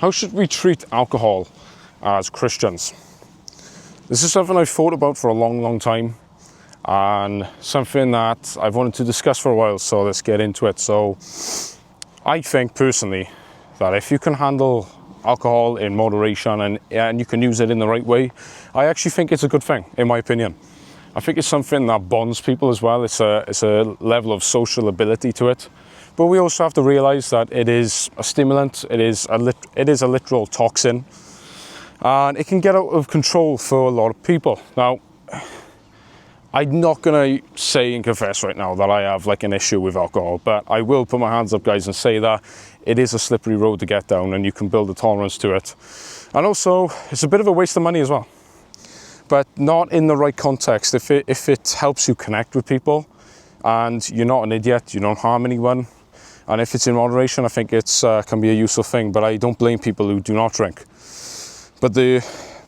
how should we treat alcohol as Christians? This is something I've thought about for a long time, and something that I've wanted to discuss for a while, so let's get into it. So I think personally that if you can handle alcohol in moderation and you can use it in the right way, I actually think it's a good thing, in my opinion. I think it's something that bonds people as well. It's a level of social ability to it. But we also have to realize that it is a stimulant, it is a literal toxin, and it can get out of control for a lot of people. Now, I'm not gonna say and confess right now that I have like an issue with alcohol, but I will put my hands up, guys, and say that it is a slippery road to get down, and you can build a tolerance to it. And also, it's a bit of a waste of money as well, but not in the right context. If it helps you connect with people, and you're not an idiot, you don't harm anyone, and if it's in moderation, I think it's can be a useful thing. But I don't blame people who do not drink. But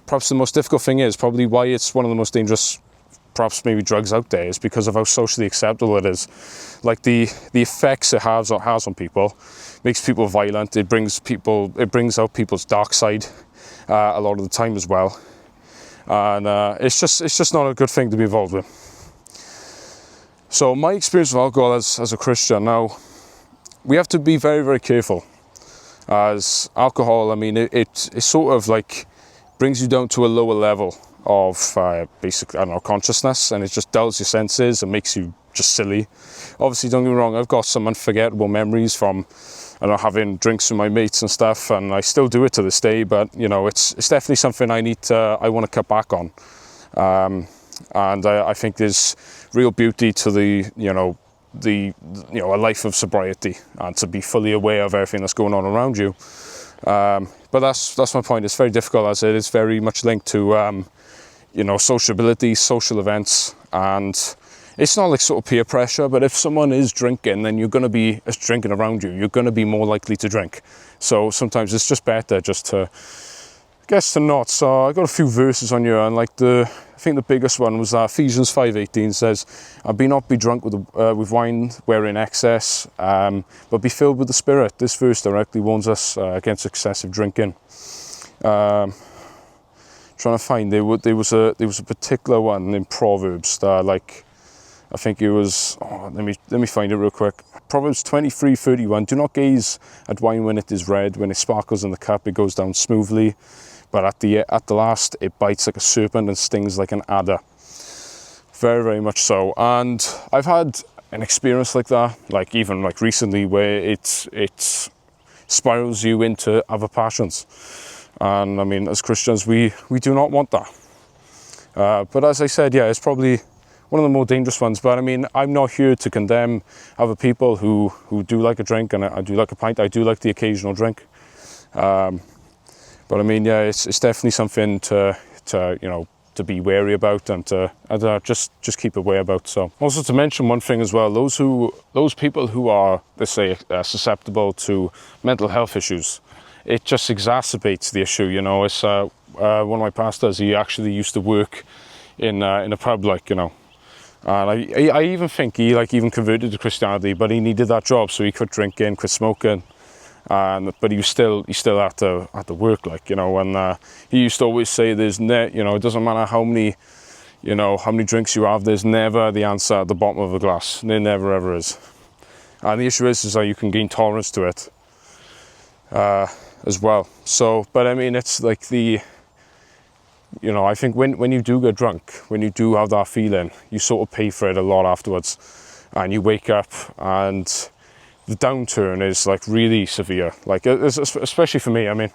perhaps the most difficult thing is probably why it's one of the most dangerous, perhaps maybe, drugs out there, is because of how socially acceptable it is. Like the effects it has on people, makes people violent. It brings out people's dark side a lot of the time as well, and it's just not a good thing to be involved with. So my experience with alcohol as a Christian, now we have to be very, very careful. As alcohol, I mean, it sort of like brings you down to a lower level of basically, I don't know, consciousness, and it just dulls your senses and makes you just silly. Obviously, don't get me wrong, I've got some unforgettable memories from, I don't know, having drinks with my mates and stuff, and I still do it to this day, but you know, it's definitely something I want to cut back on. And I think there's real beauty to a life of sobriety, and to be fully aware of everything that's going on around you. But that's my point. It's very difficult, as it is very much linked to sociability, social events, and it's not like sort of peer pressure, but if someone is drinking, then you're going to be drinking around you. You're going to be more likely to drink. So sometimes it's just better just to, I guess, to not. So I got a few verses on here, and like I think the biggest one was Ephesians 5:18 says, "Be not be drunk with wine wherein excess, but be filled with the Spirit." This verse directly warns us against excessive drinking. Trying to find, there was a particular one in Proverbs that, I think it was, let me find it real quick. Proverbs 23:31, "Do not gaze at wine when it is red, when it sparkles in the cup, it goes down smoothly. But at the last, it bites like a serpent and stings like an adder." Very, very much so. And I've had an experience like that, even recently, where it spirals you into other passions. And I mean, as Christians, we do not want that. But as I said, yeah, it's probably one of the more dangerous ones. But I mean, I'm not here to condemn other people who do like a drink, and I do like a pint. I do like the occasional drink. But I mean, yeah, it's definitely something to be wary about, and to just keep aware about. So also to mention one thing as well, those people who are, let's say, susceptible to mental health issues, it just exacerbates the issue. You know, it's one of my pastors, he actually used to work in a pub, and I even think he even converted to Christianity, but he needed that job, so he quit drinking, quit smoking. But he still had to work, and he used to always say, it doesn't matter how many drinks you have, there's never the answer at the bottom of a glass. There never ever is. And the issue is that you can gain tolerance to it as well. So, but I mean, it's like I think when you do get drunk, when you do have that feeling, you sort of pay for it a lot afterwards, and you wake up and the downturn is really severe, especially for me. I mean,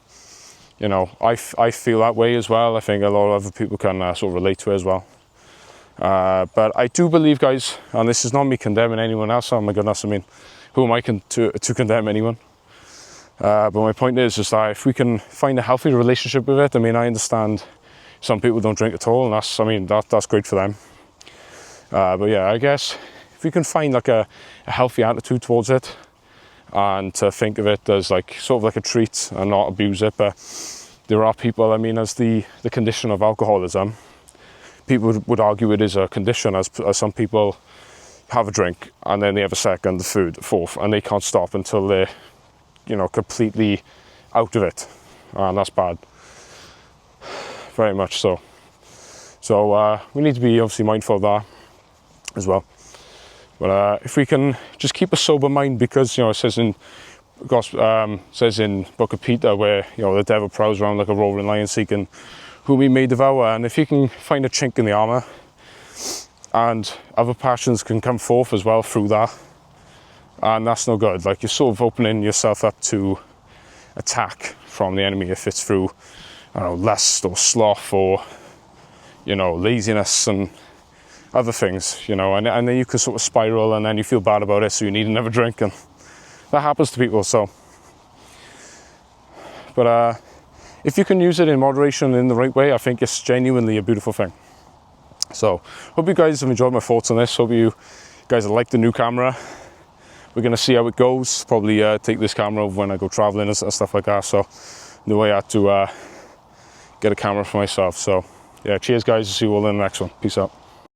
I feel that way as well. I think a lot of other people can sort of relate to it as well. But I do believe, guys, and this is not me condemning anyone else. Oh my goodness, I mean, who am I to condemn anyone? But my point is that if we can find a healthy relationship with it, I mean, I understand some people don't drink at all, and that's great for them. But yeah, I guess if we can find a healthy attitude towards it, and to think of it as sort of like a treat and not abuse it. But there are people, I mean, as the condition of alcoholism, people would argue it is a condition, as some people have a drink and then they have a second, the third, fourth, and they can't stop until they're completely out of it. and that's bad. Very much so. So we need to be obviously mindful of that as well. But if we can just keep a sober mind, because it says in Book of Peter, where the devil prowls around like a roaring lion seeking whom he may devour, and if you can find a chink in the armor, and other passions can come forth as well through that, and that's no good. Like, you're sort of opening yourself up to attack from the enemy if it's through, I don't know, lust or sloth or laziness and other things, and then you can sort of spiral, and then you feel bad about it, so you need another drink, and that happens to people. So, but if you can use it in moderation in the right way, I think it's genuinely a beautiful thing. So, hope you guys have enjoyed my thoughts on this. Hope you guys have liked the new camera. We're going to see how it goes. Probably take this camera over when I go traveling and stuff like that. So, no way I had to get a camera for myself. So, yeah, cheers guys. See you all in the next one. Peace out.